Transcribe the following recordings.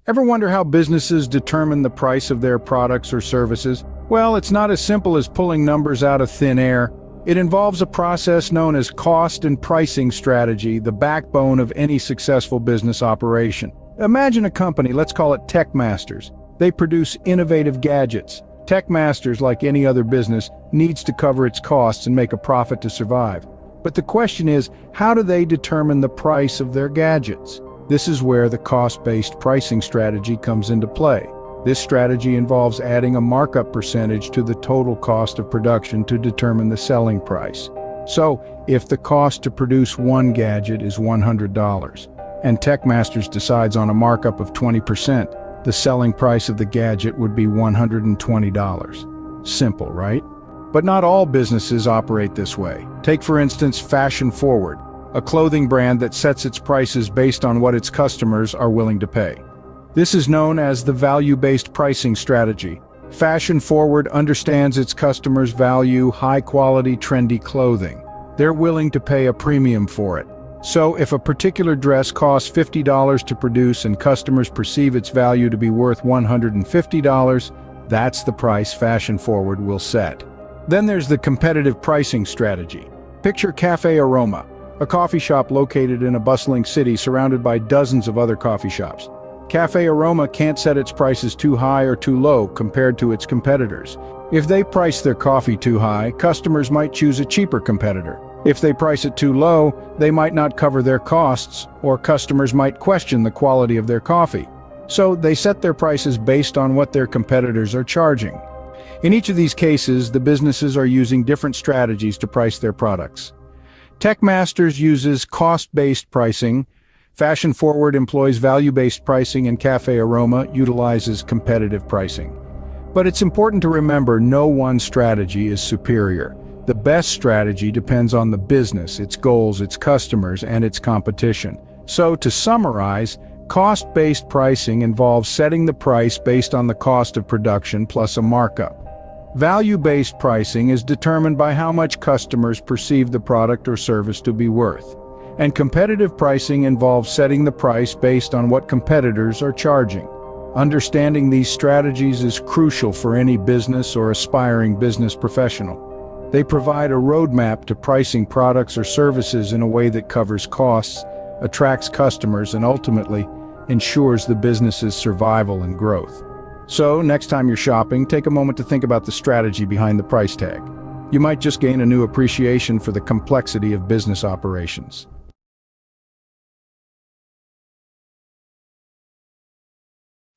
Ever wonder how businesses determine the price of their products or services? Well, it's not as simple as pulling numbers out of thin air. It involves a process known as cost and pricing strategy, the backbone of any successful business operation. Imagine a company, let's call it Techmasters. They produce innovative gadgets. Techmasters, like any other business, needs to cover its costs and make a profit to survive. But the question is, how do they determine the price of their gadgets? This is where the cost-based pricing strategy comes into play. This strategy involves adding a markup percentage to the total cost of production to determine the selling price. So, if the cost to produce one gadget is $100, and Techmasters decides on a markup of 20%, the selling price of the gadget would be $120. Simple, right? But not all businesses operate this way. Take, for instance, Fashion Forward, a clothing brand that sets its prices based on what its customers are willing to pay. This is known as the value-based pricing strategy. Fashion Forward understands its customers value high-quality, trendy clothing. They're willing to pay a premium for it. So, if a particular dress costs $50 to produce and customers perceive its value to be worth $150, that's the price Fashion Forward will set. Then there's the competitive pricing strategy. Picture Cafe Aroma, a coffee shop located in a bustling city surrounded by dozens of other coffee shops. Cafe Aroma can't set its prices too high or too low compared to its competitors. If they price their coffee too high, customers might choose a cheaper competitor. If they price it too low, they might not cover their costs, or customers might question the quality of their coffee. So they set their prices based on what their competitors are charging. In each of these cases, the businesses are using different strategies to price their products. Techmasters uses cost-based pricing, Fashion Forward employs value-based pricing, and Cafe Aroma utilizes competitive pricing. But it's important to remember no one strategy is superior. The best strategy depends on the business, its goals, its customers, and its competition. So, to summarize, cost-based pricing involves setting the price based on the cost of production plus a markup. Value-based pricing is determined by how much customers perceive the product or service to be worth. And competitive pricing involves setting the price based on what competitors are charging. Understanding these strategies is crucial for any business or aspiring business professional. They provide a roadmap to pricing products or services in a way that covers costs, attracts customers, and ultimately ensures the business's survival and growth. So, next time you're shopping, take a moment to think about the strategy behind the price tag. You might just gain a new appreciation for the complexity of business operations.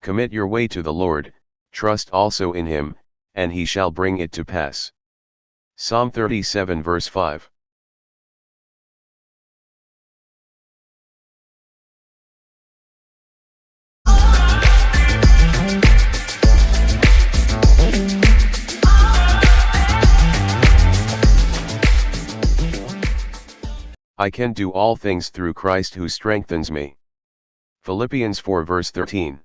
Commit your way to the Lord, trust also in him, and he shall bring it to pass. Psalm 37 verse 5. I can do all things through Christ who strengthens me. Philippians 4 verse 13.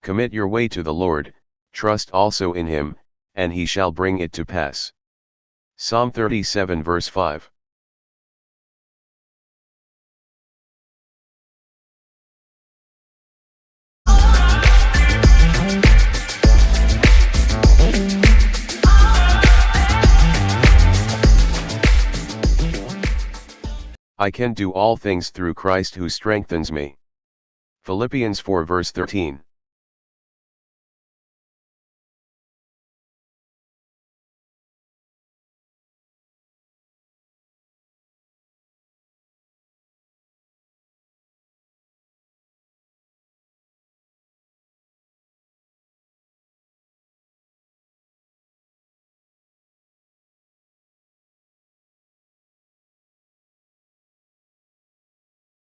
Commit your way to the Lord, trust also in him, and he shall bring it to pass. Psalm 37 verse 5. I can do all things through Christ who strengthens me. Philippians 4 verse 13.